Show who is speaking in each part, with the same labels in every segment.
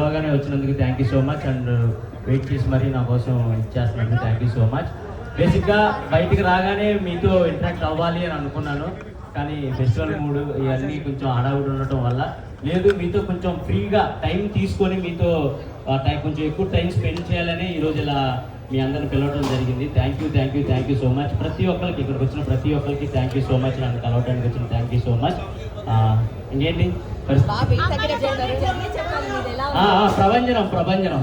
Speaker 1: పిలవగానే వచ్చినందుకు thank you so much. And wait చేసి మరీ నా కోసం ఇచ్చేస్తున్నందుకు థ్యాంక్ యూ సో మచ్. బేసిక్గా బయటికి రాగానే మీతో ఇంటరాక్ట్ అవ్వాలి అని అనుకున్నాను, కానీ ఫెస్టివల్ మూడు ఇవన్నీ కొంచెం హడావుడి ఉండటం వల్ల లేదు, మీతో కొంచెం ఫ్రీగా టైం తీసుకొని మీతో కొంచెం ఎక్కువ టైం స్పెండ్ చేయాలని ఈరోజు ఇలా మీ అందరిని పిలవడం జరిగింది. Thank you so much. ప్రతి ఒక్కరికి ఇక్కడికి వచ్చిన ప్రతి ఒక్కరికి థ్యాంక్ యూ సో మచ్. నన్ను కలవడానికి వచ్చిన థ్యాంక్ యూ సో మచ్. ఇంకేంటి ప్రభంజనం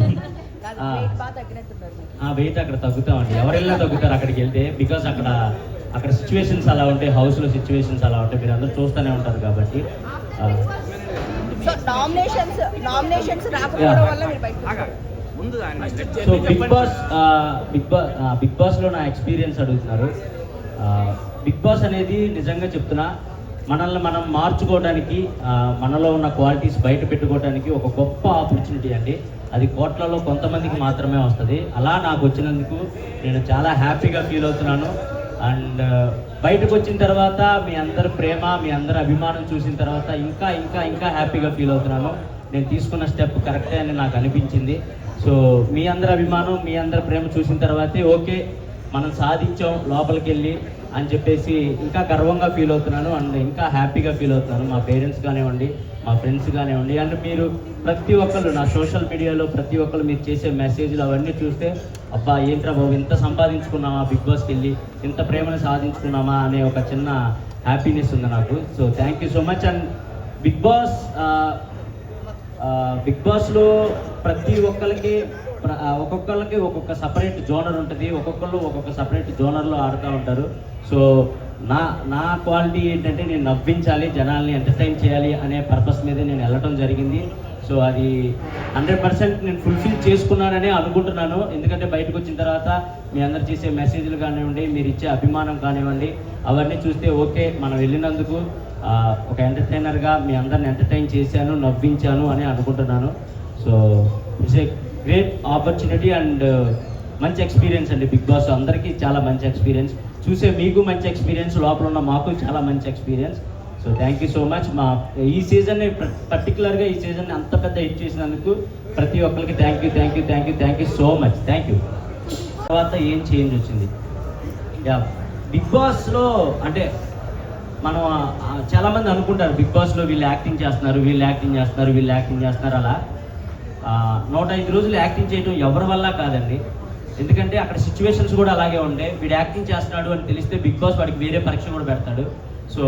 Speaker 1: వెయిట్ అక్కడ తగ్గుతామండి, ఎవరెళ్ళినా తగ్గుతారు అక్కడికి వెళ్తే. బికాస్ అక్కడ సిచ్యువేషన్స్ అలా ఉంటాయి, హౌస్లో సిచ్యువేషన్స్ అలా ఉంటాయి, మీరు అందరూ చూస్తూనే ఉంటారు కాబట్టి. సో బిగ్ బాస్లో నా ఎక్స్పీరియన్స్ అడుగుతున్నారు. బిగ్ బాస్ అనేది నిజంగా చెప్తున్నా మనల్ని మనం మార్చుకోవడానికి, మనలో ఉన్న క్వాలిటీస్ బయట పెట్టుకోవడానికి ఒక గొప్ప ఆపర్చునిటీ అండి. అది కోట్లలో కొంతమందికి మాత్రమే వస్తుంది. అలా నాకు వచ్చినందుకు నేను చాలా హ్యాపీగా ఫీల్ అవుతున్నాను. అండ్ బయటకు వచ్చిన తర్వాత మీ అందరి ప్రేమ, మీ అందరి అభిమానం చూసిన తర్వాత ఇంకా ఇంకా ఇంకా హ్యాపీగా ఫీల్ అవుతున్నాను. నేను తీసుకున్న స్టెప్ కరెక్టే అని నాకు అనిపించింది. సో మీ అందరి అభిమానం, మీ అందరి ప్రేమ చూసిన తర్వాతే ఓకే మనం సాధించాం లోపలికి వెళ్ళి అని చెప్పేసి ఇంకా గర్వంగా ఫీల్ అవుతున్నాను. అండ్ ఇంకా హ్యాపీగా ఫీల్ అవుతున్నాను. మా పేరెంట్స్ కానివ్వండి, మా ఫ్రెండ్స్ కానివ్వండి, అండ్ మీరు ప్రతి ఒక్కళ్ళు నా సోషల్ మీడియాలో ప్రతి ఒక్కళ్ళు మీరు చేసే మెసేజ్లు అవన్నీ చూస్తే అబ్బా ఏంట్రా బాబు ఇంత సంపాదించుకున్నామా, బిగ్ బాస్కి వెళ్ళి ఇంత ప్రేమను సాధించుకున్నామా అనే ఒక చిన్న హ్యాపీనెస్ ఉంది నాకు. So thank you so much. And big బాస్లో ప్రతి ఒక్కరికి ఒక్కొక్కరికి ఒక్కొక్క సపరేట్ జోనర్ ఉంటుంది, ఒక్కొక్కళ్ళు ఒక్కొక్క సపరేట్ జోనర్లో ఆడుతూ ఉంటారు. సో నా క్వాలిటీ ఏంటంటే నేను నవ్వించాలి, జనాల్ని ఎంటర్టైన్ చేయాలి అనే పర్పస్ మీద నేను వెళ్ళటం జరిగింది. సో అది 100% నేను ఫుల్ఫిల్ చేసుకున్నానని అనుకుంటున్నాను. ఎందుకంటే బయటకు వచ్చిన తర్వాత మీ అందరు చేసే మెసేజ్లు కానివ్వండి, మీరు ఇచ్చే అభిమానం కానివ్వండి, అవన్నీ చూస్తే ఓకే మనం వెళ్ళినందుకు ఒక ఎంటర్టైనర్గా మీ అందరిని ఎంటర్టైన్ చేశాను, నవ్వించాను అని అనుకుంటున్నాను. So it's a great opportunity and మంచి ఎక్స్పీరియన్స్ అండి. బిగ్ బాస్ అందరికీ చాలా మంచి ఎక్స్పీరియన్స్, చూసే మీకు మంచి ఎక్స్పీరియన్స్, లోపల ఉన్న మాకు చాలా మంచి experience. So thank you so much. మా ఈ సీజన్ని పర్టికులర్గా ఈ సీజన్ని అంత పెద్ద హిట్ చేసినందుకు ప్రతి ఒక్కరికి thank you so much. Thank you. తర్వాత ఏం చేంజ్ వచ్చింది బిగ్ బాస్లో అంటే మనం చాలామంది అనుకుంటారు బిగ్ బాస్లో వీళ్ళు యాక్టింగ్ చేస్తున్నారు అలా 105 రోజులు యాక్టింగ్ చేయడం ఎవరి వల్ల కాదండి. ఎందుకంటే అక్కడ సిచ్యువేషన్స్ కూడా అలాగే ఉండే. వీడు యాక్టింగ్ చేస్తున్నాడు అని తెలిస్తే బిగ్ బాస్ వాడికి వేరే పరీక్ష కూడా పెడతాడు. సో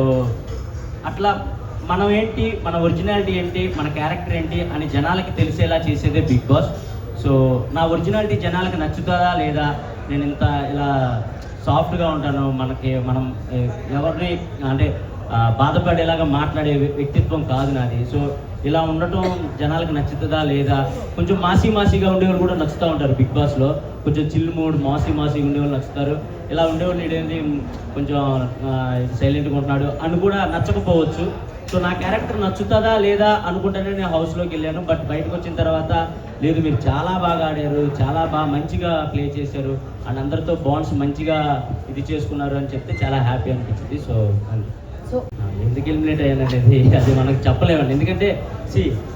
Speaker 1: అట్లా మనం ఏంటి, మన ఒరిజినాలిటీ ఏంటి, మన క్యారెక్టర్ ఏంటి అని జనాలకి తెలిసేలా చేసేదే బిగ్ బాస్. సో నా ఒరిజినాలిటీ జనాలకి నచ్చుతుందా లేదా, నేను ఇంత ఇలా సాఫ్ట్గా ఉంటాను, మనం ఎవరిని అంటే బాధపడేలాగా మాట్లాడే వ్యక్తిత్వం కాదు నాది. సో ఇలా ఉండటం జనాలకు నచ్చుతుందా లేదా, కొంచెం మాసీగా ఉండేవాళ్ళు కూడా నచ్చుతూ ఉంటారు బిగ్ బాస్లో. కొంచెం చిల్ మూడ్ మాసీగా ఉండేవాళ్ళు నచ్చుతారు. ఇలా ఉండేవాళ్ళు ఇదేంటి కొంచెం సైలెంట్గా ఉంటున్నాడు అని కూడా నచ్చకపోవచ్చు. సో నా క్యారెక్టర్ నచ్చుతుందా లేదా అనుకుంటేనే నేను హౌస్లోకి వెళ్ళాను. బట్ బయటకు వచ్చిన తర్వాత లేదు మీరు చాలా బాగా ఆడారు, చాలా బాగా మంచిగా ప్లే చేశారు అండ్ అందరితో బాండ్స్ మంచిగా ఇది చేసుకున్నారు అని చెప్తే చాలా హ్యాపీ అనిపించింది. సో ఎందుకు ఎలిమినేట్ అయ్యానండి అది మనకు చెప్పలేమండి. ఎందుకంటే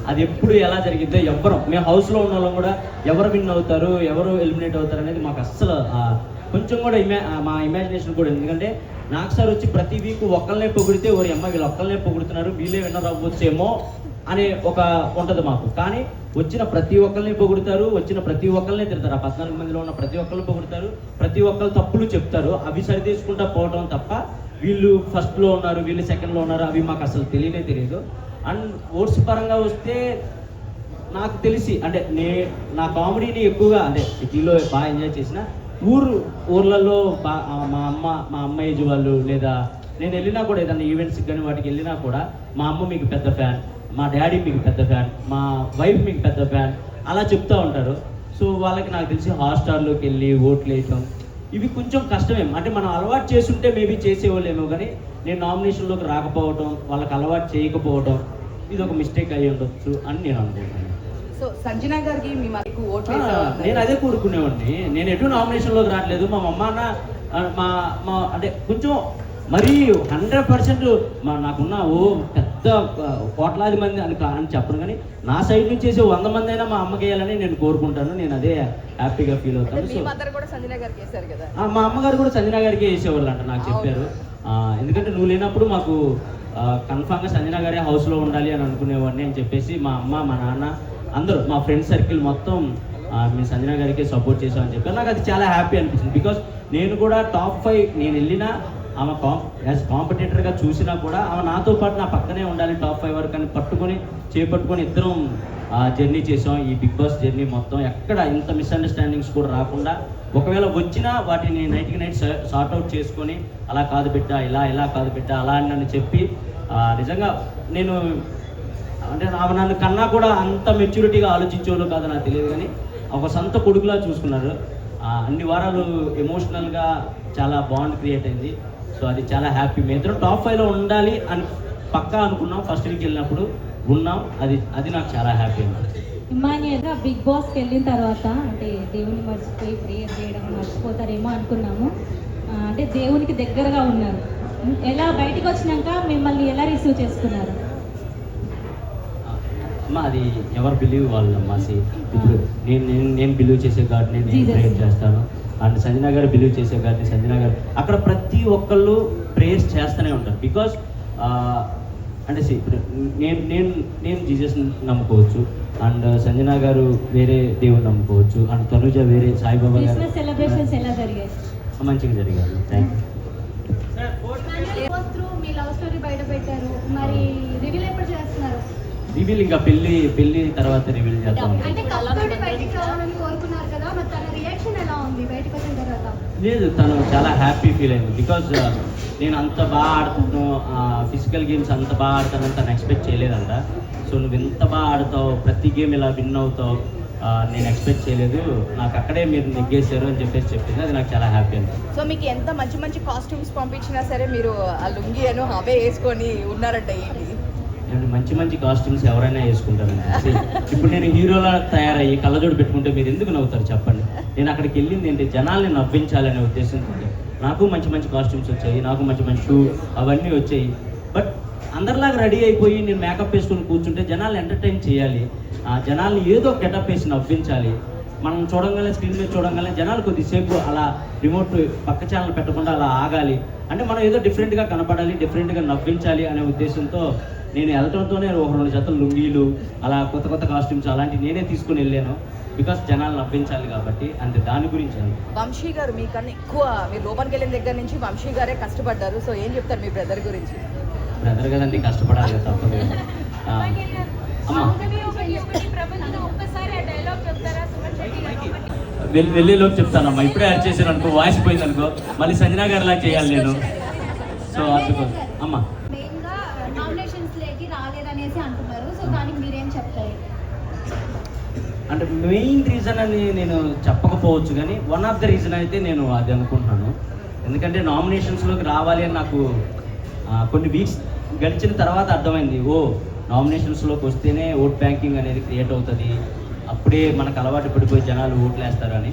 Speaker 1: అది ఎప్పుడు ఎలా జరిగిద్దో మేము హౌస్లో ఉన్న వాళ్ళం కూడా ఎవరు విన్ అవుతారు, ఎవరు ఎలిమినేట్ అవుతారు అనేది మాకు అస్సలు కొంచెం కూడా మా ఇమాజినేషన్ కూడా. ఎందుకంటే నాకు సార్ వచ్చి ప్రతి వీక్ ఒక్కళ్ళనే పొగిడితే ఓరి అమ్మ వీళ్ళు ఒక్కళ్ళనే పొగుడుతున్నారు, వీళ్ళే విన్నర్ అవ్వచ్చేమో అనే ఒక ఉంటుంది మాకు. కానీ వచ్చిన ప్రతి ఒక్కరిని పొగుడుతారు, వచ్చిన ప్రతి ఒక్కరిని తిడతారు. ఆ 14 మందిలో ఉన్న ప్రతి ఒక్కరిని పొగుడుతారు, ప్రతి ఒక్కరు తప్పులు చెప్తారు, అవి సరిదేసుకుంటా పోవటం తప్ప వీళ్ళు ఫస్ట్లో ఉన్నారు, వీళ్ళు సెకండ్లో ఉన్నారు అవి మాకు అసలు తెలియదు. అండ్ ఓట్స్ పరంగా వస్తే నాకు తెలిసి అంటే నా కామెడీని ఎక్కువగా అంటే సిటీలో బాగా ఎంజాయ్ చేసిన ఊర్లలో మా అమ్మ ఏజ్ వాళ్ళు లేదా నేను వెళ్ళినా కూడా ఏదన్నా ఈవెంట్స్కి కానీ వాటికి వెళ్ళినా కూడా మా అమ్మ మీకు పెద్ద ఫ్యాన్, మా డాడీ మీకు పెద్ద ఫ్యాన్, మా వైఫ్ మీకు పెద్ద ఫ్యాన్ అలా చెప్తూ ఉంటారు. సో వాళ్ళకి నాకు తెలిసి హాట్స్టార్లోకి వెళ్ళి ఓట్లు వేయటం ఇవి కొంచెం కష్టమే. అంటే మనం అలవాటు చేస్తుంటే మేబీ చేసేవాళ్ళేమో, కానీ నేను నామినేషన్లోకి రాకపోవటం, వాళ్ళకి అలవాటు చేయకపోవటం ఇది ఒక మిస్టేక్ అయ్యి ఉండొచ్చు అని నేను అనుకుంటున్నాను.
Speaker 2: సో సంజన గారికి
Speaker 1: నేను అదే కోరుకునేవాడిని. నేను ఎటు నామినేషన్లోకి రావట్లేదు. మా అమ్మ మా అంటే కొంచెం మరీ 100% నాకున్న పెద్ద పెద్ద కోట్లాది మంది అని చెప్పను, కానీ నా సైడ్ నుంచి చేసే 100 మంది అయినా మా అమ్మకి వేయాలని నేను కోరుకుంటాను. నేను అదే హ్యాపీగా ఫీల్ అవుతాను. సో మా అమ్మగారు కూడా సంజన గారికి వేసేవాళ్ళు అంట, నాకు చెప్పారు. ఎందుకంటే నువ్వు లేనప్పుడు మాకు కన్ఫామ్గా సంజన గారే హౌస్లో ఉండాలి అని అనుకునేవాడిని అని చెప్పేసి మా అమ్మ, మా నాన్న, అందరూ మా ఫ్రెండ్ సర్కిల్ మొత్తం మీ సంజన గారికి సపోర్ట్ చేసామని చెప్పారు. నాకు అది చాలా హ్యాపీ అనిపించింది. బికాస్ నేను కూడా టాప్ 5 నేను వెళ్ళినా ఆమె యాజ్ కాంపిటేటర్గా చూసినా కూడా ఆమె నాతో పాటు నా పక్కనే ఉండాలి టాప్ 5 వరకు అని చేపట్టుకొని ఇద్దరం జర్నీ చేసాం. ఈ బిగ్ బాస్ జర్నీ మొత్తం ఎక్కడ ఇంత మిస్అండర్స్టాండింగ్స్ కూడా రాకుండా, ఒకవేళ వచ్చినా వాటిని నైట్కి నైట్ సార్ట్అవుట్ చేసుకొని అలా కాదు బిడ్డ, ఇలా కాదు బిడ్డ అలా అని నన్ను చెప్పి నిజంగా నేను అంటే ఆమె నన్ను కన్నా కూడా అంత మెచ్యూరిటీగా ఆలోచించేవాళ్ళు కాదు నాకు తెలియదు, కానీ ఒక సొంత కొడుకులా చూసుకున్నారు. అన్ని వారాలు ఎమోషనల్గా చాలా బాండ్ క్రియేట్ అయింది. సో అది చాలా హ్యాపీ. మీ ఇద్దరు టాప్ 5లో ఉండాలి అని పక్కా అనుకున్నాం. ఫస్ట్ వీక్ వెళ్ళినప్పుడు ఉన్నాం. అది నాకు చాలా హ్యాపీ అనిపించింది.
Speaker 3: ఇమాన్యుయల్గా బిగ్ బాస్కి వెళ్ళిన తర్వాత అంటే దేవుని మర్చిపోయి ప్రేయర్ చేయడం మర్చిపోతారేమో అనుకున్నాము. అంటే దేవునికి దగ్గరగా ఉన్నారు. ఎలా బయటకు వచ్చినాక మిమ్మల్ని ఎలా రిసీవ్ చేసుకున్నారు?
Speaker 1: అమ్మ అది ఎవరు బిలీవ్ వాళ్ళమ్మా. ఇప్పుడు నేను బిలీవ్ చేసే గాడిని నేను ప్రేయర్ చేస్తాను, అండ్ సంజన గారు బిలీవ్ చేసే గాడిని సంజన గారు, అక్కడ ప్రతి ఒక్కళ్ళు ప్రేయర్స్ చేస్తూనే ఉంటారు. బికాస్ అంటే ఇప్పుడు నేను జీసస్ నమ్ముకోవచ్చు, అండ్ సంజన గారు వేరే దేవుని నమ్ముకోవచ్చు, అండ్ తనుజ వేరే సాయిబాబా గారు.
Speaker 3: సెలబ్రేషన్స్ ఎలా జరిగాయి?
Speaker 1: మంచిగా జరిగాయి. Thank
Speaker 4: you. Me love story బయట పెట్టారు, మరి రివీల్ ఎప్పుడు చేస్తున్నారు?
Speaker 1: రివీల్ ఇంకా పెళ్లి తర్వాత రివీల్ చేద్దాం.
Speaker 4: అంటే కప్పుతోటి బయటికి రావాలని కోరుకున్నారు కదా, మరి తన రియాక్షన్ ఎలా ఉంది బయటకు వచ్చిన తర్వాత?
Speaker 1: లేదు, తను చాలా హ్యాపీ ఫీల్ అయింది. బికాజ్ నేను అంత బాగా ఆడుతాను, ఫిజికల్ గేమ్స్ అంత బాగా ఆడతానని తను ఎక్స్పెక్ట్ చేయలేదంట. సో నువ్వు ఎంత బాగా ఆడతావు, ప్రతి గేమ్ ఇలా విన్ అవుతావు, నేను ఎక్స్పెక్ట్ చేయలేదు, నాకు అక్కడే మీరు నెగ్గేశారు అని చెప్పింది. అది నాకు చాలా హ్యాపీ అండి.
Speaker 2: సో మీకు ఎంత మంచి కాస్ట్యూమ్స్ పంపించినా సరే మీరు ఆ లుంగి అను అవే వేసుకొని ఉన్నారంట. ఏంటి
Speaker 1: మంచి కాస్ట్యూమ్స్ ఎవరైనా వేసుకుంటారండి. ఇప్పుడు నేను హీరోలా తయారయ్యి కళ్ళజోడు పెట్టుకుంటే మీరు ఎందుకు నవ్వుతారు చెప్పండి? నేను అక్కడికి వెళ్ళింది ఏంటి, జనాల్ని నవ్వించాలనే ఉద్దేశంతో. నాకు మంచి కాస్ట్యూమ్స్ వచ్చాయి, నాకు మంచి షూ అవన్నీ వచ్చాయి. బట్ అందరిలాగా రెడీ అయిపోయి నేను మేకప్ వేసుకొని కూర్చుంటే జనాలు ఎంటర్టైన్ చేయాలి, జనాల్ని ఏదో గెటప్ వేసి నవ్వించాలి. మనం చూడంగానే స్క్రీన్ మీద చూడంగానే జనాలు కొద్దిసేపు అలా రిమోట్ పక్క ఛానల్ పెట్టకుండా అలా ఆగాలి. అంటే మనం ఏదో డిఫరెంట్గా కనపడాలి, డిఫరెంట్గా నవ్వించాలి అనే ఉద్దేశంతో నేను వెళ్ళటంతోనే ఒక 2 జతలు లుంగీలు, అలా కొత్త కాస్ట్యూమ్స్ అలాంటివి నేనే తీసుకుని వెళ్ళాను. బికాస్ జనాలు నవ్వించాలి కాబట్టి. అంటే దాని గురించి
Speaker 2: వంశీ గారు మీకన్నా ఎక్కువ మీరు లోపలికి వెళ్ళిన దగ్గర నుంచి వంశీ గారే కష్టపడ్డారు. సో ఏం చెప్తారు మీ బ్రదర్ గురించి?
Speaker 1: బ్రదర్ కదండి, కష్టపడాలి కదా, తప్పదు. అమ్మా వెళ్ళేలోకి చెప్తానమ్మా, ఇప్పుడే యాడ్ చేశాను అనుకో, వాయిస్ పోయింది అనుకో, మళ్ళీ సంజనా గారు లాగా చేయాలి నేను. సో అందుకోసం అమ్మా
Speaker 4: మెయిన్గా నామినేషన్స్ లేకి రాలేదనేసి అంటున్నారు. సో దానికి మీరేం చెప్తారు?
Speaker 1: అంటే మెయిన్ రీజన్ అని నేను చెప్పకపోవచ్చు, కానీ వన్ ఆఫ్ ద రీజన్ అయితే నేను అది అనుకుంటున్నాను. ఎందుకంటే నామినేషన్స్లోకి రావాలి అని నాకు కొన్ని వీక్స్ గడిచిన తర్వాత అర్థమైంది. నామినేషన్స్లోకి వస్తేనే ఓట్ బ్యాంకింగ్ అనేది క్రియేట్ అవుతుంది, అప్పుడే మనకు అలవాటు పడిపోయి జనాలు ఓట్లు వేస్తారని.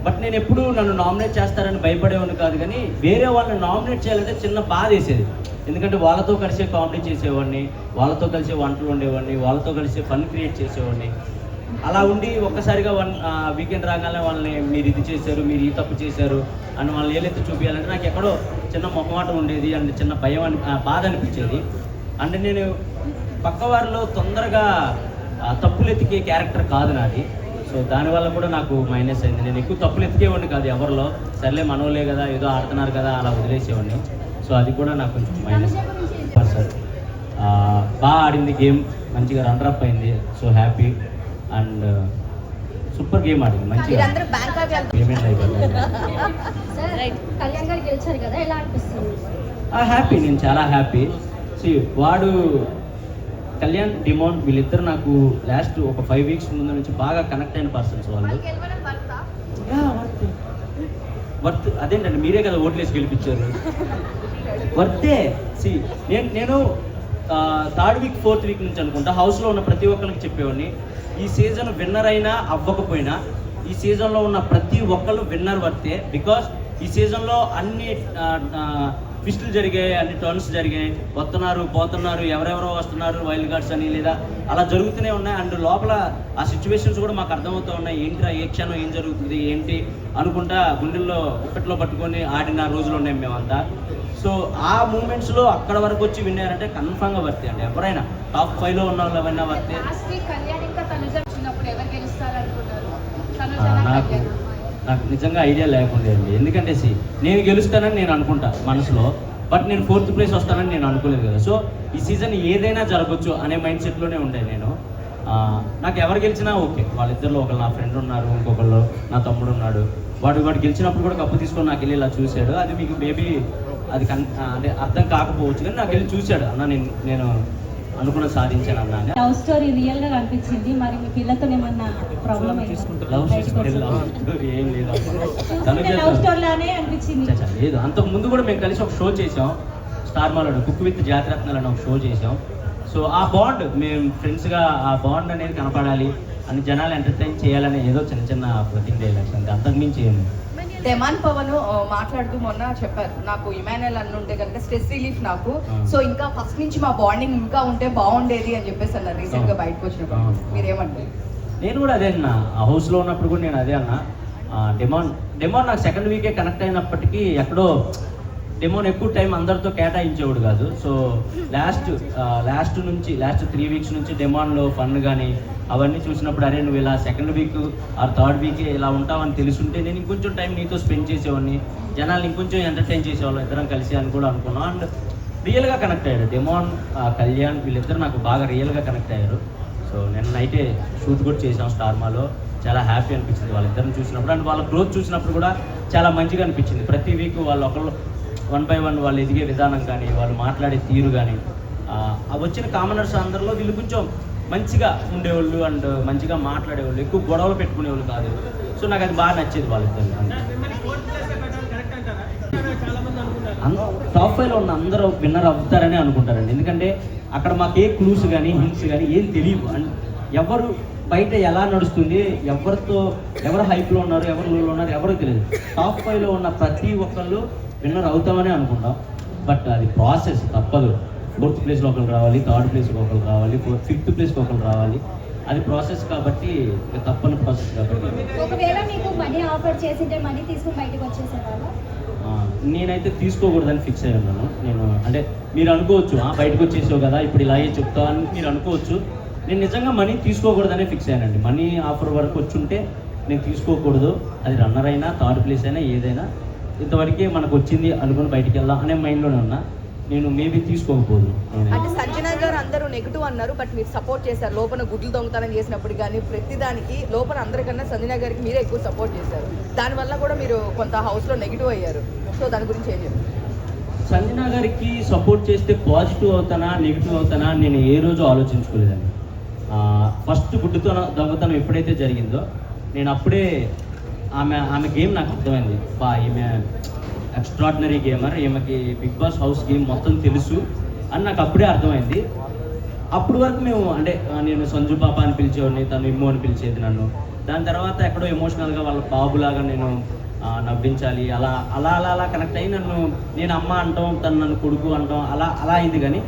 Speaker 1: బట్ నేను ఎప్పుడూ నన్ను నామినేట్ చేస్తారని భయపడేవాడిని కాదు, కానీ వేరే వాళ్ళని నామినేట్ చేయాలంటే చిన్న బాధ వేసేది. ఎందుకంటే వాళ్ళతో కలిసే కామెడీ చేసేవాడిని, వాళ్ళతో కలిసే వంటలు ఉండేవాడిని, వాళ్ళతో కలిసే ఫన్ క్రియేట్ చేసేవాడిని. అలా ఉండి ఒక్కసారిగా వీకెండ్ రాగానే వాళ్ళని మీరు ఇది చేశారు, మీరు ఈ తప్పు చేశారు అని వాళ్ళని ఏలెత్తి చూపించాలంటే నాకు ఎక్కడో చిన్న మొహమాటం ఉండేది, అండ్ చిన్న భయం బాధ అనిపించేది. అంటే నేను పక్కవారిలో తొందరగా తప్పులు ఎతికే క్యారెక్టర్ కాదు నాది. సో దానివల్ల కూడా నాకు మైనస్ అయింది. నేను ఎక్కువ తప్పులు ఎతికేవాడిని కాదు ఎవరిలో, సర్లే మనోలే కదా, ఏదో ఆడుతున్నారు కదా అలా వదిలేసేవాడిని. సో అది కూడా నాకు కొంచెం మైనస్. పర్సన్ బాగా ఆడింది, గేమ్ మంచిగా రన్నరప్ అయింది. So happy, and super game ఆడింది, మంచిగా పేమెంట్ అయిపోయింది.
Speaker 4: కళ్యాణ్ గారు గెలిచారు కదా, ఎలా అనిపిస్తుంది?
Speaker 1: హ్యాపీ, నేను చాలా హ్యాపీ. వాడు కళ్యాణ్, డిమోన్ వీళ్ళిద్దరు నాకు లాస్ట్ ఒక 5 వీక్స్ ముందు నుంచి బాగా కనెక్ట్ అయిన పర్సన్స్ వాళ్ళు. వర్త్ అదేంటండి, మీరే కదా ఓట్లేసి గెలిపించారు. వర్తే. నేను 3rd వీక్ 4th వీక్ నుంచి అనుకుంటా హౌస్లో ఉన్న ప్రతి ఒక్కరికి చెప్పేవాడిని, ఈ సీజన్ విన్నర్ అయినా అవ్వకపోయినా ఈ సీజన్లో ఉన్న ప్రతి ఒక్కళ్ళు విన్నర్ వర్తే. బికాస్ ఈ సీజన్లో అన్ని ట్విస్టులు జరిగాయి, అన్ని టర్న్స్ జరిగాయి, వస్తున్నారు పోతున్నారు, ఎవరెవరో వస్తున్నారు వైల్డ్ కార్డ్స్ అని లేదా అలా జరుగుతూనే ఉన్నాయి. అండ్ లోపల ఆ సిచ్యువేషన్స్ కూడా మాకు అర్థమవుతూ ఉన్నాయి. ఏంట్రా ఏ క్షణం ఏం జరుగుతుంది ఏంటి అనుకుంటా గుండెల్లో ఒక్కట్లో పట్టుకొని ఆడిన రోజులు ఉన్నాయి మేమంతా. సో ఆ మూమెంట్స్లో అక్కడ వరకు వచ్చి విన్నారంటే కన్ఫామ్గా వర్తి అండి. ఎవరైనా టాప్ 5లో ఉన్న వాళ్ళు ఎవరైనా వర్తి. నాకు నిజంగా ఐడియా లేకుండా అండి. ఎందుకంటే నేను గెలుస్తానని నేను అనుకుంటా మనసులో, బట్ నేను 4th ప్లేస్ వస్తానని నేను అనుకోలేదు కదా. సో ఈ సీజన్ ఏదైనా జరగచ్చు అనే మైండ్ సెట్లోనే ఉండే నేను. నాకు ఎవరు గెలిచినా ఓకే. వాళ్ళిద్దరిలో ఒకళ్ళు నా ఫ్రెండ్ ఉన్నారు, ఇంకొకళ్ళు నా తమ్ముడు ఉన్నాడు. వాడు గెలిచినప్పుడు కూడా కప్పు తీసుకొని నాకు వెళ్ళి ఇలా చూశాడు. అది మీకు మేబీ అది అంటే అర్థం కాకపోవచ్చు, కానీ నాకు వెళ్ళి చూశాడు, అన్న నేను అనుకున్న సాధించాను అన్న.
Speaker 3: లవ్ స్టోరీ రియల్ గా కనిపించింది. మరి మీ పిల్లతో ఏమన్నా ప్రాబ్లం
Speaker 1: ఏం లేదు,
Speaker 3: లవ్ స్టోరీ లానే అనిపించింది.
Speaker 1: లేదు. అంతకు ముందు కూడా మేము కలిసి ఒక షో చేసాం, స్టార్ మాలో కుక్ విత్ జాతిరత్నాలు అని ఒక షో చేసాం. సో ఆ బాండ్ మేము ఫ్రెండ్స్గా ఆ బాండ్ అనేది కనపడాలి అని జనాలు ఎంటర్టైన్ చేయాలని ఏదో చిన్న ప్రతింగ్ డైలాగ్స్ అంతే, అంతకుమించి ఏమి.
Speaker 2: డెమాన్ పవన్ మాట్లాడుతూ మొన్న చెప్పారు, నాకు ఇమాన్యుయల్ అన్న ఉంటే కనుక స్ట్రెస్ రిలీఫ్ నాకు, సో ఇంకా ఫస్ట్ నుంచి మా బాండింగ్ ఇంకా ఉంటే బాగుండేది అని చెప్పేసి అన్నారు రీసెంట్ గా బయటకు వచ్చినప్పుడు. మీరేమంటారు?
Speaker 1: నేను కూడా అదే అన్న, ఆ హౌస్లో ఉన్నప్పుడు కూడా నేను అదే అన్న. డెమాన్ నాకు సెకండ్ వీకే కనెక్ట్ అయినప్పటికీ ఎక్కడో డెమోన్ ఎక్కువ టైం అందరితో కేటాయించేవాడు కాదు. సో లాస్ట్ 3 వీక్స్ నుంచి డెమాన్లో ఫన్ కానీ అవన్నీ చూసినప్పుడు అరే నువ్వు ఇలా second week or third week ఇలా ఉంటావని తెలుసుంటే నేను ఇంకొంచెం టైం నీతో స్పెండ్ చేసేవాడిని, జనాలు ఇంకొంచెం ఎంటర్టైన్ చేసేవాళ్ళం ఇద్దరం కలిసి అని కూడా అనుకున్నాం. అండ్ రియల్గా కనెక్ట్ అయ్యాడు డెమాన్, కళ్యాణ్ వీళ్ళిద్దరు నాకు బాగా రియల్గా కనెక్ట్ అయ్యారు. సో నేను నైటే షూట్ కూడా చేసాం స్టార్ మాలో. చాలా హ్యాపీ అనిపించింది వాళ్ళిద్దరిని చూసినప్పుడు. అండ్ వాళ్ళ గ్రోత్ చూసినప్పుడు కూడా చాలా మంచిగా అనిపించింది. ప్రతి వీక్ వాళ్ళు ఒకళ్ళు 1 by 1 వాళ్ళు ఎదిగే విధానం కానీ వాళ్ళు మాట్లాడే తీరు కానీ వచ్చిన కామనర్స్ అందరిలో వీళ్ళు కొంచెం మంచిగా ఉండేవాళ్ళు అండ్ మంచిగా మాట్లాడేవాళ్ళు, ఎక్కువ గొడవలు పెట్టుకునేవాళ్ళు కాదు. సో నాకు అది బాగా నచ్చేది వాళ్ళిద్దరు. టాప్ 5లో ఉన్న అందరూ విన్నర్ అవుతారని అనుకుంటారండి. ఎందుకంటే అక్కడ మాకు ఏ క్లూస్ కానీ హింట్స్ కానీ ఏం తెలియదు. అండ్ ఎవరు బయట ఎలా నడుస్తుంది, ఎవరు హైప్లో ఉన్నారు, ఎవరు లోలో ఉన్నారు ఎవరు తెలియదు. టాప్ 5లో ఉన్న ప్రతి ఒక్కళ్ళు విన్నర్ అవుతామని అనుకుంటాం, బట్ అది ప్రాసెస్ తప్పదు. 4th ప్లేస్లో ఒకరు రావాలి, 3rd ప్లేస్కి ఒకరు రావాలి, 5th ప్లేస్కి ఒకరు రావాలి. అది ప్రాసెస్ కాబట్టి తప్పని ప్రాసెస్ కాబట్టి.
Speaker 4: ఒకవేళ మీకు మనీ ఆఫర్ చేసింటే మనీ తీసుకుని బయటకు వచ్చేసేవాళ్ళ?
Speaker 1: నేనైతే తీసుకోకూడదని ఫిక్స్ అయ్యి ఉన్నాను. నేను అంటే మీరు అనుకోవచ్చు బయటకు వచ్చేసావు కదా ఇప్పుడు ఇలాగే చెప్తావు అని మీరు అనుకోవచ్చు. నేను నిజంగా మనీ తీసుకోకూడదనే ఫిక్స్ అయ్యానండి. మనీ ఆఫర్ వరకు వచ్చుంటే నేను తీసుకోకూడదు. అది రన్నర్ అయినా 3rd ప్లేస్ అయినా ఏదైనా ఇంతవరకే మనకు వచ్చింది అనుకుని బయటికి వెళ్దాం అనే మైండ్లోనే ఉన్నా. నేను మేబీ తీసుకోకపోదు.
Speaker 2: అంటే సంజన గారు అందరూ నెగిటివ్ అన్నారు, బట్ మీరు సపోర్ట్ చేశారు. లోపల గుడ్లు దొంగతనం చేసినప్పుడు కానీ ప్రతిదానికి లోపల అందరికన్నా సంజన గారికి మీరే ఎక్కువ సపోర్ట్ చేశారు. దానివల్ల కూడా మీరు కొంత హౌస్లో నెగిటివ్ అయ్యారు. సో దాని గురించి ఏం చెప్పారు?
Speaker 1: సంజన గారికి సపోర్ట్ చేస్తే పాజిటివ్ అవుతానా నెగిటివ్ అవుతానా నేను ఏ రోజు ఆలోచించుకోలేదండి. ఫస్ట్ గుడ్డుతో దొంగతనం ఎప్పుడైతే జరిగిందో నేను అప్పుడే ఆమె గేమ్ నాకు అర్థమైంది. ఈమె ఎక్స్ట్రాడినరీ గేమర్, ఈమెకి బిగ్ బాస్ హౌస్ గేమ్ మొత్తం తెలుసు అని నాకు అప్పుడే అర్థమైంది. అప్పటి వరకు మేము అంటే నేను సంజు పాప అని పిలిచేవాడిని, తను ఇమ్ము అని పిలిచేది నన్ను. దాని తర్వాత ఎక్కడో ఎమోషనల్గా వాళ్ళ బాబులాగా నేను నవ్వించాలి అలా అలా అలా అలా కనెక్ట్ అయ్యి నేను అమ్మ అంటాం, తను నన్ను కొడుకు అంటాం, అలా అలా అయింది. కానీ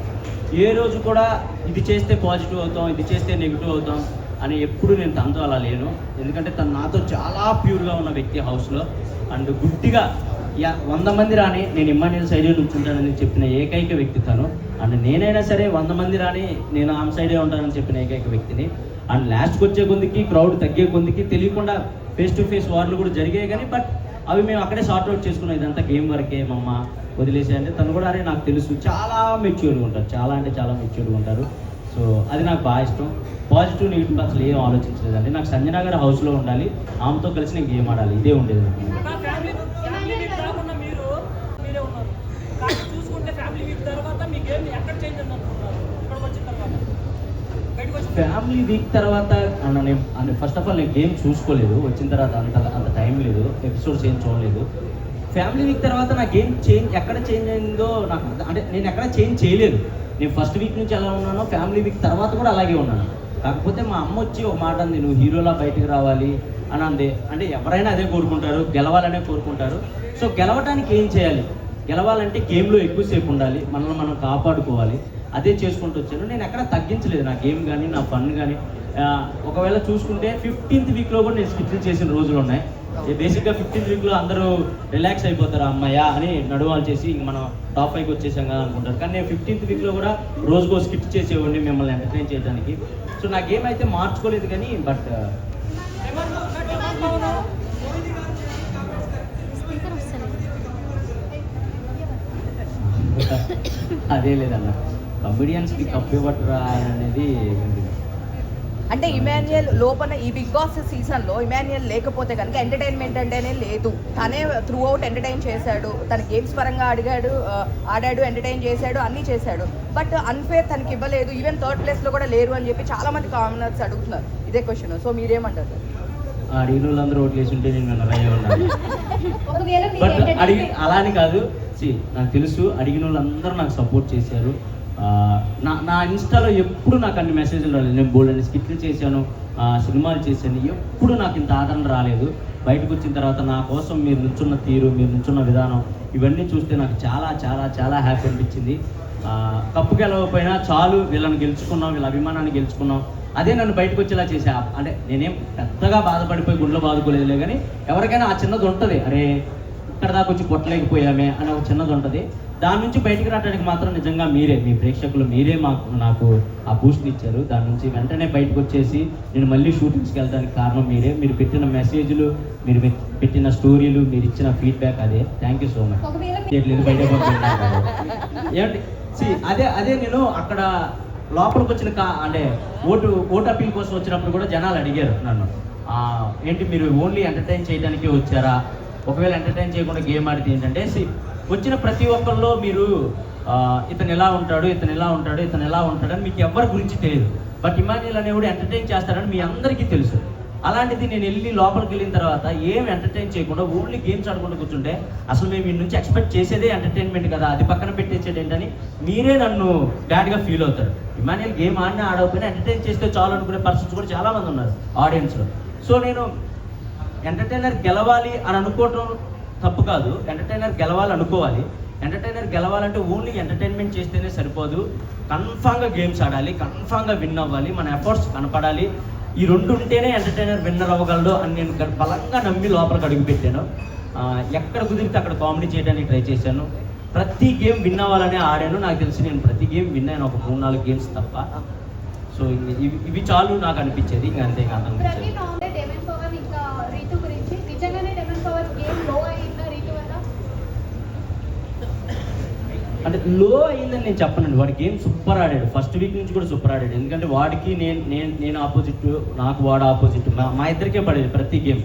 Speaker 1: ఏ రోజు కూడా ఇది చేస్తే పాజిటివ్ అవుతాం, ఇది చేస్తే నెగిటివ్ అవుతాం అని ఎప్పుడు నేను తనతో అలా లేను. ఎందుకంటే తను నాతో చాలా ప్యూర్గా ఉన్న వ్యక్తి హౌస్లో. అండ్ గుడ్డిగా 100 మంది రాని నేను ఇమ్మాన్యుయల్ సైడే నుంచుంటానని చెప్పిన ఏకైక వ్యక్తి తను. అండ్ నేనైనా సరే 100 మంది రాని నేను ఆమె సైడే ఉంటానని చెప్పిన ఏకైక వ్యక్తిని. అండ్ లాస్ట్కి వచ్చే కొద్దికి క్రౌడ్ తగ్గే కొద్దికి తెలియకుండా ఫేస్ టు ఫేస్ వార్లు కూడా జరిగాయి. కానీ బట్ అవి మేము అక్కడే సార్ట్అవుట్ చేసుకున్నాం. ఇదంతా గేమ్ వరకే మమ్మ వదిలేసి అంటే తను కూడా అరే నాకు తెలుసు చాలా మెచ్యూర్గా ఉంటారు, చాలా అంటే చాలా మెచ్యూర్గా ఉంటారు. సో అది నాకు బాగా ఇష్టం. పాజిటివ్ నెగిటివ్ అసలు ఏం ఆలోచించలేదండి. నాకు సంజన గారి హౌస్లో ఉండాలి, ఆమెతో కలిసి నేను గేమ్ ఆడాలి, ఇదే ఉండేది నాకు. ఫ్యామిలీ వీక్ తర్వాత నేను ఫస్ట్ ఆఫ్ ఆల్ నేను గేమ్ చూసుకోలేదు. వచ్చిన తర్వాత అంత టైం లేదు, ఎపిసోడ్స్ ఏం చూడలేదు. ఫ్యామిలీ వీక్ తర్వాత నా గేమ్ ఎక్కడ చేంజ్ అయిందో నాకు అంటే నేను ఎక్కడ చేంజ్ చేయలేదు. నేను ఫస్ట్ వీక్ నుంచి ఎలా ఉన్నానో ఫ్యామిలీ వీక్ తర్వాత కూడా అలాగే ఉన్నాను. కాకపోతే మా అమ్మ వచ్చి ఒక మాట అంది, నువ్వు హీరోలా బయటకు రావాలి అని అంది. అంటే ఎవరైనా అదే కోరుకుంటారు, గెలవాలనే కోరుకుంటారు. సో గెలవడానికి ఏం చేయాలి, గెలవాలంటే గేమ్లో ఎక్కువసేపు ఉండాలి, మనల్ని మనం కాపాడుకోవాలి, అదే చేసుకుంటూ వచ్చాను. నేను ఎక్కడ తగ్గించలేదు నా గేమ్ కానీ నా ఫన్ కానీ. ఒకవేళ చూసుకుంటే 15th వీక్లో కూడా నేను స్కిట్లు చేసిన రోజులు ఉన్నాయి. బేసిక్గా 15th వీక్లో అందరూ రిలాక్స్ అయిపోతారు, అమ్మయ్య అని నడువాలు చేసి ఇంక మనం టాప్ 5కి వచ్చేసాం కదా అనుకుంటారు. కానీ నేను 15th వీక్లో కూడా రోజుకో స్కిట్ చేసేవాడిని మిమ్మల్ని ఎంటర్టైన్ చేయడానికి. సో నా గేమ్ అయితే మార్చుకోలేదు కానీ బట్ అదే లేదన్న, కమెడియన్స్కి కప్పు ఇవ్వట్రా అనేది.
Speaker 2: అంటే ఇమాన్యుయల్ లోపల ఈ బిగ్ బాస్ సీజన్లో ఇమాన్యుయల్ లేకపోతే కనుక ఎంటర్టైన్మెంట్ అంటేనే లేదు. తనే త్రూ అవుట్ ఎంటర్టైన్ చేశాడు, తన గేమ్స్ పరంగా ఆడాడు, ఎంటర్టైన్ చేశాడు, అన్నీ చేశాడు. బట్ అన్ఫేర్ తనకి ఇవ్వలేదు, ఈవెన్ 3rd ప్లేస్లో కూడా లేరు అని చెప్పి చాలా మంది కామనర్స్ అడుగుతున్నారు ఇదే క్వశ్చన్. సో మీరేమంటారు?
Speaker 1: అడిగిన వాళ్ళందరూ ఓట్లు వేసి ఉంటే నేను అలాగే ఉన్నాను.
Speaker 4: ఒకవేళ మీరు
Speaker 1: బట్ అడిగి
Speaker 4: entertainment-
Speaker 1: అలా అని కాదు, నాకు తెలుసు అడిగిన వాళ్ళందరూ నాకు సపోర్ట్ చేశారు. నా ఇన్స్టాలో ఎప్పుడు నాకు అన్ని మెసేజ్లు రాలేదు. నేను బోల్డ్ స్కిట్లు చేశాను, సినిమాలు చేశాను, ఎప్పుడు నాకు ఇంత ఆదరణ రాలేదు. బయటకు వచ్చిన తర్వాత నా కోసం మీరు నుంచున్న తీరు, మీరు నుంచున్న విధానం, ఇవన్నీ చూస్తే నాకు చాలా చాలా చాలా హ్యాపీ అనిపించింది. కప్పు గెలవకపోయినా చాలు, వీళ్ళని గెలుచుకున్నాం, వీళ్ళ అభిమానాన్ని గెలుచుకున్నాం, అదే నన్ను బయటకు వచ్చేలా చేసా. అంటే నేనేం పెద్దగా బాధపడిపోయి గుండెలో బాదుకోలేదులే, కానీ ఎవరికైనా ఆ చిన్నది ఉంటుంది, అరే ఇక్కడ దాకా వచ్చి కొట్టలేకపోయామే అని ఒక చిన్నది ఉంటుంది. దాని నుంచి బయటికి రావడానికి మాత్రం నిజంగా మీరే, మీ ప్రేక్షకులు మీరే నాకు ఆ బూస్ట్ని ఇచ్చారు. దాని నుంచి వెంటనే బయటకు వచ్చేసి నేను మళ్ళీ షూటింగ్స్కి వెళ్ళడానికి కారణం మీరే. మీరు పెట్టిన మెసేజ్లు, మీరు పెట్టిన స్టోరీలు, మీరు ఇచ్చిన ఫీడ్బ్యాక్, అదే. Thank you so much.
Speaker 4: ఒకవేళ
Speaker 1: చేయట్లేదు బయట ఏంటి అదే నేను అక్కడ లోపలికి వచ్చిన అంటే ఓటు అప్పీల్ కోసం వచ్చినప్పుడు కూడా జనాలు అడిగారు నన్ను, ఏంటి మీరు ఓన్లీ ఎంటర్టైన్ చేయడానికి వచ్చారా, ఒకవేళ ఎంటర్టైన్ చేయకుండా గేమ్ ఆడితే ఏంటంటే, వచ్చిన ప్రతి ఒక్కరిలో మీరు ఇతను ఎలా ఉంటాడు, ఇతను ఎలా ఉంటాడు, ఇతను ఎలా ఉంటాడని మీకు ఎవరి గురించి తెలియదు. బట్ ఇమాన్యుయల్ అనేవాడు ఎంటర్టైన్ చేస్తాడని మీ అందరికీ తెలుసు. అలాంటిది నేను వెళ్ళి లోపలికి వెళ్ళిన తర్వాత ఏం ఎంటర్టైన్ చేయకుండా ఓన్లీ గేమ్స్ ఆడుకుంటూ కూర్చుంటే అసలు మేము వీడి నుంచి ఎక్స్పెక్ట్ చేసేదే ఎంటర్టైన్మెంట్ కదా, అది పక్కన పెట్టేసేది ఏంటని మీరే నన్ను బ్యాడ్గా ఫీల్ అవుతారు. ఇమాన్యుయల్ గేమ్ ఆడినా ఆడకపోయినా ఎంటర్టైన్ చేస్తే చాలు అనుకునే పర్సన్స్ కూడా చాలామంది ఉన్నారు ఆడియన్స్లో. సో నేను ఎంటర్టైనర్ గెలవాలి అని అనుకోవటం తప్పు కాదు, ఎంటర్టైనర్ గెలవాలి అనుకోవాలి. ఎంటర్టైనర్ గెలవాలంటే ఓన్లీ ఎంటర్టైన్మెంట్ చేస్తేనే సరిపోదు, కన్ఫామ్గా గేమ్స్ ఆడాలి, కన్ఫామ్గా విన్ అవ్వాలి, మన ఎఫర్ట్స్ కనపడాలి. ఈ రెండు ఉంటేనే ఎంటర్టైనర్ విన్నర్ అవ్వగలడు అని నేను బలంగా నమ్మి లోపలికి అడుగు పెట్టాను. ఎక్కడ కుదిరితే అక్కడ కామెడీ చేయడానికి ట్రై చేశాను. ప్రతి గేమ్ విన్ అవ్వాలనే ఆడాను. నాకు తెలిసి నేను ప్రతి గేమ్ విన్ అయిన ఒక 3-4 గేమ్స్ తప్ప. సో ఇవి చాలు నాకు అనిపించేది, ఇంకా అంతే అనిపించేది.
Speaker 4: ప్రతి నామినేట్ డెమన్ పవర్ ఇంకా రీతు గురించి, నిజంగానే డెమన్ పవర్ గేమ్ లో అయిందా రీతు వల్ల?
Speaker 1: అంటే లో అయిందని నేను చెప్పనండి, వాడి గేమ్ సూపర్ ఆడాడు. ఫస్ట్ వీక్ నుంచి కూడా సూపర్ ఆడాడు. ఎందుకంటే వాడికి నేను ఆపోజిట్, నాకు వాడు ఆపోజిట్, మా ఇద్దరికే పడేది ప్రతి గేమ్.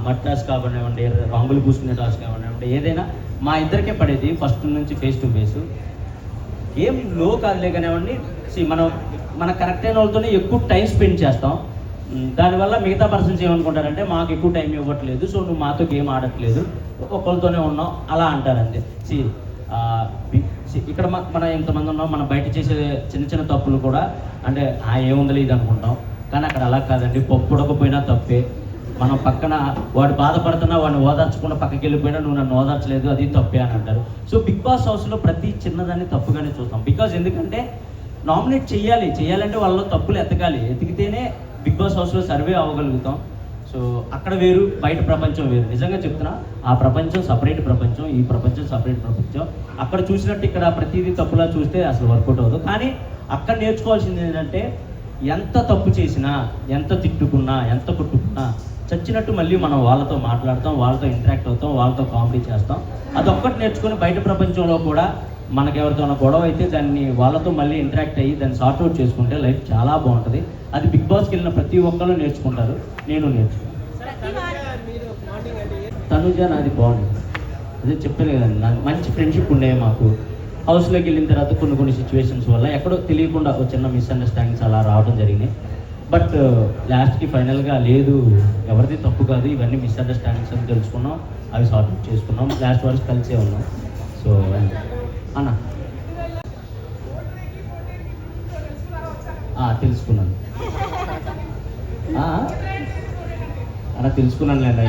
Speaker 1: మడ్ టాస్క్ కానివ్వండి, రంగులు పూసుకునే టాస్క్ కానివ్వండి, ఏదైనా మా ఇద్దరికే పడేది ఫస్ట్ నుంచి ఫేస్ టు ఫేస్. గేమ్ లో కాదులే కానివ్వండి, మన కరెక్ట్ అయిన వాళ్ళతోనే ఎక్కువ టైం స్పెండ్ చేస్తాం. దానివల్ల మిగతా పర్సన్స్ ఏమనుకుంటారంటే మాకు ఎక్కువ టైం ఇవ్వట్లేదు, సో నువ్వు మాతో గేమ్ ఆడట్లేదు, ఒక్కరితోనే ఉన్నావు అలా అంటారంతే. ఇక్కడ మనం ఎంతమంది ఉన్నాం, మనం బయట చేసే చిన్న చిన్న తప్పులు కూడా అంటే ఏముందలే ఇది అనుకుంటాం, కానీ అక్కడ అలా కాదండి. పప్పు ఉడకపోయినా తప్పే. మనం పక్కన వాడు బాధపడుతున్నా వాడిని ఓదార్చకుండా పక్కకి వెళ్ళిపోయినా నువ్వు నన్ను ఓదార్చలేదు, అది తప్పే అని అంటారు. సో బిగ్ బాస్ హౌస్లో ప్రతి చిన్నదాన్ని తప్పుగానే చూస్తాం. బికాజ్ ఎందుకంటే నామినేట్ చేయాలంటే వాళ్ళలో తప్పులు ఎతికితేనే బిగ్ బాస్ హౌస్లో సర్వే అవ్వగలుగుతాం. సో అక్కడ వేరు, బయట ప్రపంచం వేరు. నిజంగా చెప్తున్నా, ఆ ప్రపంచం సపరేట్ ప్రపంచం, ఈ ప్రపంచం సపరేట్ ప్రపంచం. అక్కడ చూసినట్టు ఇక్కడ ప్రతిదీ తప్పులా చూస్తే అసలు వర్కౌట్ అవ్వదు. కానీ అక్కడ నేర్చుకోవాల్సింది ఏంటంటే, ఎంత తప్పు చేసినా, ఎంత తిట్టుకున్నా, ఎంత కొట్టుకున్నా చచ్చినట్టు మళ్ళీ మనం వాళ్ళతో మాట్లాడతాం, వాళ్ళతో ఇంటరాక్ట్ అవుతాం, వాళ్ళతో కామెడీ చేస్తాం. అదొక్కటి నేర్చుకొని బయట ప్రపంచంలో కూడా మనకెవరితో గొడవ అయితే దాన్ని వాళ్ళతో మళ్ళీ ఇంటరాక్ట్ అయ్యి దాన్ని సార్ట్అవుట్ చేసుకుంటే లైఫ్ చాలా బాగుంటుంది. అది బిగ్ బాస్కి వెళ్ళిన ప్రతి ఒక్కరు నేర్చుకుంటారు, నేను నేర్చుకున్నాను. తనుజ నాది బాగుంది, అదే చెప్పాను కదండి, నాకు మంచి ఫ్రెండ్షిప్ ఉండేవి మాకు. హౌస్లోకి వెళ్ళిన తర్వాత కొన్ని సిచ్యువేషన్స్ వల్ల ఎక్కడో తెలియకుండా ఒక చిన్న మిస్అండర్స్టాండింగ్స్ అలా రావడం జరిగినాయి. బట్ లాస్ట్కి ఫైనల్గా లేదు, ఎవరిది తప్పు కాదు, ఇవన్నీ మిస్అండర్స్టాండింగ్స్ అని తెలుసుకున్నాం, అవి సార్ట్అవుట్ చేసుకున్నాం, లాస్ట్ వరకు కలిసే ఉన్నాం. సో అన్న తెలుసుకున్నాను అలా తెలుసుకున్నాను లేదా.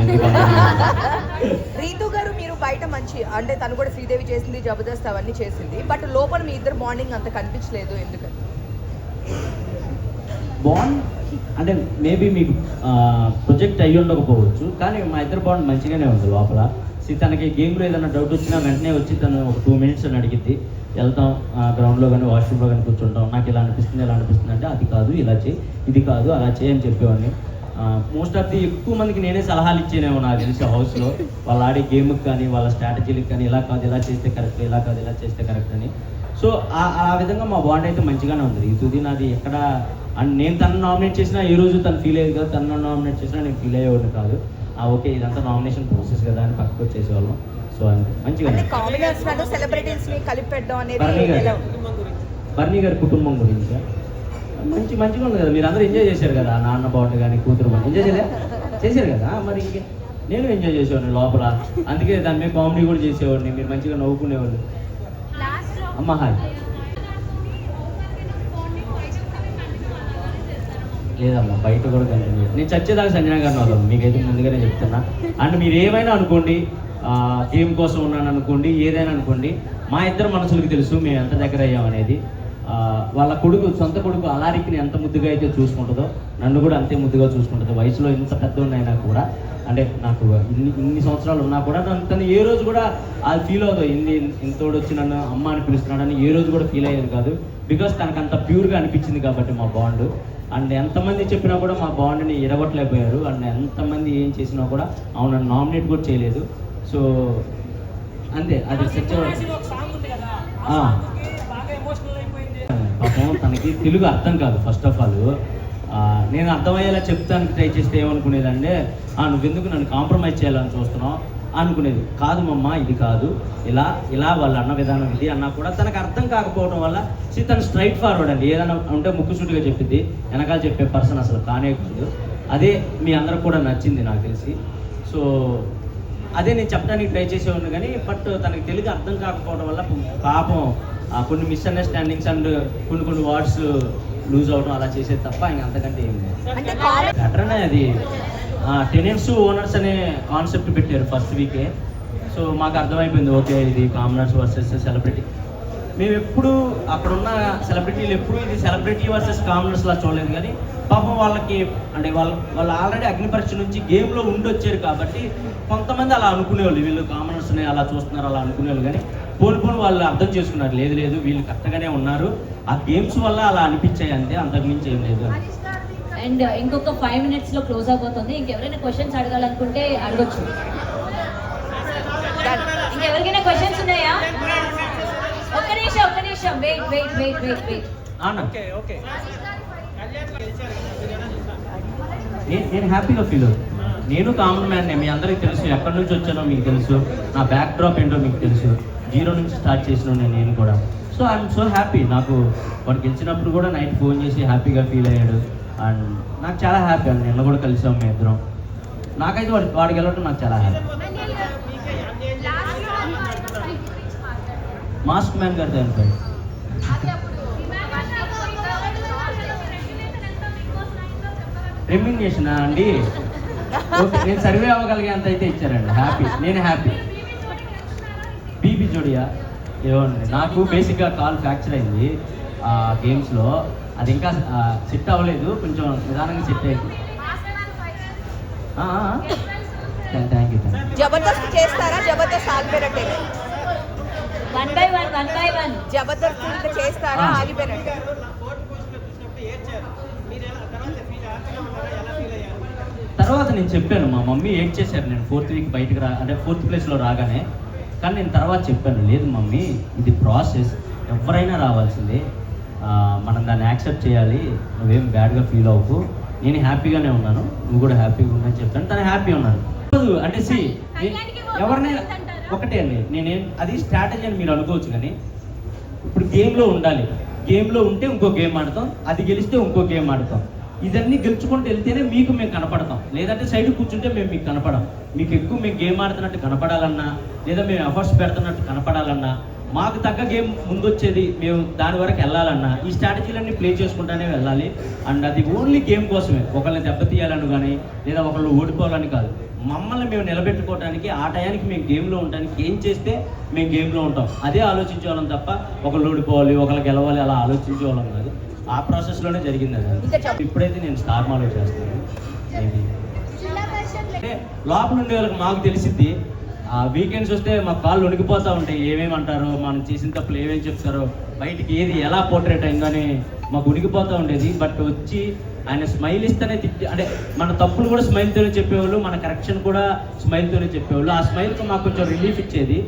Speaker 2: రీతు గారు, మీరు బయట మంచి అంటే తను కూడా శ్రీదేవి చేసింది, జబర్దస్త్ అవన్నీ చేసింది, బట్ లోపల మీ ఇద్దరు బాండింగ్ అంత కనిపించలేదు, ఎందుకని?
Speaker 1: బాండ్ అంటే మేబీ మీకు ప్రొజెక్ట్ అయ్యి ఉండకపోవచ్చు, కానీ మా ఇద్దరు బాండ్ మంచిగానే ఉంది లోపల. తనకి గేమ్లో ఏదైనా డౌట్ వచ్చినా వెంటనే వచ్చి తను ఒక 2 minutes అని అడిగిద్ది, వెళ్తాం గ్రౌండ్లో కానీ వాష్రూమ్లో కానీ కూర్చుంటాం, నాకు ఇలా అనిపిస్తుంది ఇలా అనిపిస్తుంది అంటే అది కాదు ఇలా చేయి, ఇది కాదు అలా చేయి అని చెప్పేవాడిని. మోస్ట్ ఆఫ్ ది ఎక్కువ మందికి నేనే సలహాలు ఇచ్చేనేమో నాకు తెలిసి హౌస్లో, వాళ్ళు ఆడే గేమ్కి కానీ వాళ్ళ స్ట్రాటజీలకు కానీ ఇలా కాదు ఇలా చేస్తే కరెక్ట్, ఇలా కాదు ఇలా చేస్తే కరెక్ట్ అని. సో ఆ విధంగా మా బాండ్ అయితే మంచిగానే ఉంది. ఈ తుది నాది ఎక్కడ అండ్ నేను తను నామినేట్ చేసినా ఏ రోజు తను ఫీల్ అయ్యేది కాదు, తను నామినేట్ చేసినా నేను ఫీల్ అయ్యేవాడిని కాదు. ఓకే ఇదంతా నామినేషన్ ప్రాసెస్ కదా అని పక్కకు వచ్చేసేవాళ్ళం. సో మంచిగా బర్నీ గారి కుటుంబం గురించి మంచిగా ఉంది కదా, మీరు అందరూ ఎంజాయ్ చేశారు కదా, నాన్న బాగుంటుంది కానీ కూతురు బాగుంటుంది ఎంజాయ్ చేశారు కదా, మరి నేను ఎంజాయ్ చేసేవాడిని లోపల, అందుకే దాని మీద కామెడీ కూడా చేసేవాడిని, మీరు మంచిగా నవ్వుకునేవాళ్ళు. అమ్మ హాయ్ లేదమ్మా బయట కూడా కంటిన్యూ, నేను చచ్చేదాకా సంజన గారిని వదలను, మీకైతే ముందుగానే చెప్తున్నా. అండ్ మీరు ఏమైనా అనుకోండి, గేమ్ కోసం ఉన్నాను అనుకోండి, ఏదైనా అనుకోండి, మా ఇద్దరు మనసులకు తెలుసు మేము ఎంత దగ్గర అయ్యామనేది. వాళ్ళ కొడుకు సొంత కొడుకు అలారికిని ఎంత ముద్దుగా అయితే చూసుకుంటుందో నన్ను కూడా అంతే ముద్దుగా చూసుకుంటుంది. వయసులో ఇంత పెద్ద ఉన్నాయినా కూడా, అంటే నాకు ఇన్ని సంవత్సరాలు ఉన్నా కూడా తను ఏ రోజు కూడా అది ఫీల్ అవుతుంది, ఇంతోడు వచ్చి నన్ను అమ్మ అని పిలుస్తున్నాడని ఏ రోజు కూడా ఫీల్ అయ్యేది కాదు. బికాస్ తనకు అంత ప్యూర్గా అనిపించింది కాబట్టి మా బాండ్. అండ్ ఎంతమంది చెప్పినా కూడా మా బాండ్ని ఎడగొట్టలేకపోయారు. అండ్ ఎంతమంది ఏం చేసినా కూడా అవును నామినేట్ కూడా చేయలేదు. సో అంతే, అది పాపం తనకి తెలుగు అర్థం కాదు. ఫస్ట్ ఆఫ్ ఆల్ నేను అర్థమయ్యేలా చెప్తానికి ట్రై చేస్తే ఏమనుకునేదంటే నువ్వెందుకు నన్ను కాంప్రమైజ్ చేయాలని చూస్తున్నావు అనుకునేది. కాదు మమ్మ ఇది కాదు, ఇలా వాళ్ళు అన్న విధానం ఇది అన్నా కూడా తనకు అర్థం కాకపోవడం వల్ల తను స్ట్రైట్ ఫార్వర్డ్ అండి. ఏదైనా ఉంటే ముక్కుసూటిగా చెప్పింది, వెనకాల చెప్పే పర్సన్ అసలు కానే కాదు. అదే మీ అందరికి కూడా నచ్చింది నాకు తెలిసి. సో అదే నేను చెప్పడానికి ట్రై చేసేవాడిని కానీ బట్ తనకి తెలుగు అర్థం కాకపోవడం వల్ల పాపం కొన్ని మిస్అండర్స్టాండింగ్స్ అండ్ కొన్ని వర్డ్స్ లూజ్ అవడం అలా చేసేది తప్ప ఇంక అంతకంటే ఏం లేదు. బెటర్నే అది టెనెంట్స్ ఓనర్స్ అనే కాన్సెప్ట్ పెట్టారు ఫస్ట్ వీకే. సో మాకు అర్థమైపోయింది ఓకే ఇది కామనర్స్ వర్సెస్ సెలబ్రిటీ. మేము ఎప్పుడు అక్కడున్న సెలబ్రిటీలు ఎప్పుడు ఇది సెలబ్రిటీ వర్సెస్ కామనర్స్లా చూడలేదు. కానీ పాపం వాళ్ళకి అంటే వాళ్ళు ఆల్రెడీ అగ్ని పరీక్ష నుంచి గేమ్లో ఉండొచ్చారు కాబట్టి కొంతమంది అలా అనుకునేవాళ్ళు, వీళ్ళు కామనర్స్ని అలా చూస్తున్నారు అలా అనుకునేవాళ్ళు. కానీ పోను వాళ్ళు అర్థం చేసుకున్నారు, లేదు వీళ్ళు కరెక్ట్గానే ఉన్నారు, ఆ గేమ్స్ వల్ల అలా అనిపించాయి అంతే, అంతకుమించి ఏం లేదు.
Speaker 3: అండ్ ఇంకొక 5 minutes లో క్లోజ్ అయిపోతుంది. ఇంకెవరైనా క్వశ్చన్స్ అడగాలనుకుంటే అడగొచ్చు. ఇంకెవరికైనా క్వశ్చన్స్ ఉన్నాయా? ఒక్క నిమిషం వెయిట్.
Speaker 1: నేను హ్యాపీగా ఫీల్ అవుతాను. నేను కామన్ మ్యాన్, మీ అందరికీ తెలుసు ఎక్కడి నుంచి వచ్చానో మీకు తెలుసు, నా బ్యాక్ డ్రాప్ ఏంటో మీకు తెలుసు, 0 నుంచి స్టార్ట్ చేసిన నేను కూడా. So I'm so happy. నాకు వాడు గెలిచినప్పుడు కూడా నైట్ ఫోన్ చేసి హ్యాపీగా ఫీల్ అయ్యాడు. అండ్ నాకు చాలా హ్యాపీ అండి, నిన్న కూడా కలిసాం మేము ఇద్దరం. నాకైతే వాడికి వెళ్ళటం నాకు చాలా హ్యాపీ. మాస్క్ మ్యాన్ గారితో అనిపోయి రెమ్యూనరేషన్ అండి. ఓకే నేను సర్వే అవ్వగలిగేంత అయితే ఇచ్చారండి, హ్యాపీ, నేను హ్యాపీ. బీబీ జోడియా ఏమండి, నాకు బేసిక్గా కాల్ ఫ్రాక్చర్ అయింది గేమ్స్లో, అది ఇంకా సెట్ అవ్వలేదు, కొంచెం నిదానంగా సెట్ అయింది. Thank you.
Speaker 2: జబర్దస్త్ చేస్తారా? జబర్దస్త్ ఆగిపోయినట్టే.
Speaker 3: 1 by 1
Speaker 2: జబర్దస్త్ ఇంకా చేస్తారా? ఆగిపోయినట్టే.
Speaker 1: తర్వాత నేను చెప్పాను, మా మమ్మీ ఏడ్ చేశారు నేను 4th week బయటకు అంటే 4th ప్లేస్లో రాగానే. కానీ నేను తర్వాత చెప్పాను, లేదు మమ్మీ ఇది ప్రాసెస్, ఎవరైనా రావాల్సిందే, మనం దాన్ని యాక్సెప్ట్ చేయాలి, నువ్వేం బ్యాడ్గా ఫీల్ అవ్వకు, నేను హ్యాపీగానే ఉన్నాను, నువ్వు కూడా హ్యాపీగా ఉన్నాను చెప్పాను. తను హ్యాపీ ఉన్నాను. అంటే ఎవరినైనా ఒకటే అండి, నేనేం అది స్ట్రాటజీ అని మీరు అనుకోవచ్చు. కానీ ఇప్పుడు గేమ్లో ఉండాలి, గేమ్లో ఉంటే ఇంకో గేమ్ ఆడతాం, అది గెలిస్తే ఇంకో గేమ్ ఆడతాం. ఇదన్నీ గెలుచుకుంటూ వెళ్తేనే మీకు మేము కనపడతాం, లేదంటే సైడ్ కూర్చుంటే మేము మీకు కనపడం. మీకు ఎక్కువ మేము గేమ్ ఆడుతున్నట్టు కనపడాలన్నా, లేదా మేము ఎఫర్ట్స్ పెడుతున్నట్టు కనపడాలన్నా మాకు తగ్గ గేమ్ ముందొచ్చేది, మేము దాని వరకు వెళ్ళాలన్నా ఈ స్ట్రాటజీలన్నీ ప్లే చేసుకుంటానే వెళ్ళాలి. అండ్ అది ఓన్లీ గేమ్ కోసమే, ఒకళ్ళని దెబ్బతీయాలని కానీ లేదా ఒకళ్ళు ఓడిపోవాలని కాదు. మమ్మల్ని మేము నిలబెట్టుకోవడానికి, ఆ టయానికి మేము గేమ్లో ఉండడానికి ఏం చేస్తే మేము గేమ్లో ఉంటాం అదే ఆలోచించేవాళ్ళం తప్ప ఒకళ్ళు ఓడిపోవాలి ఒకళ్ళు గెలవాలి అలా ఆలోచించేవాళ్ళం కాదు. ఆ ప్రాసెస్లోనే జరిగింది అది. ఇప్పుడైతే నేను స్టార్ మాలో చేస్తాను.
Speaker 4: జిల్లా పరిషత్
Speaker 1: అంటే లోపల ఉండే వాళ్ళకి మాకు తెలిసిద్ది. వీకెండ్స్ వస్తే మా కాళ్ళు ఉనికిపోతూ ఉంటాయి, ఏమేమి అంటారో, మనం చేసిన తప్పులు ఏమేమి చెప్తారో, బయటికి ఏది ఎలా పోర్ట్రేట్ అయిందని మాకు ఉనికిపోతూ ఉండేది. బట్ వచ్చి ఆయన స్మైల్ ఇస్తేనే అంటే మన తప్పులు కూడా స్మైల్తోనే చెప్పేవాళ్ళు, మన కరెక్షన్ కూడా స్మైల్తోనే చెప్పేవాళ్ళు. ఆ స్మైల్కి మాకు కొంచెం రిలీఫ్ ఇచ్చేది.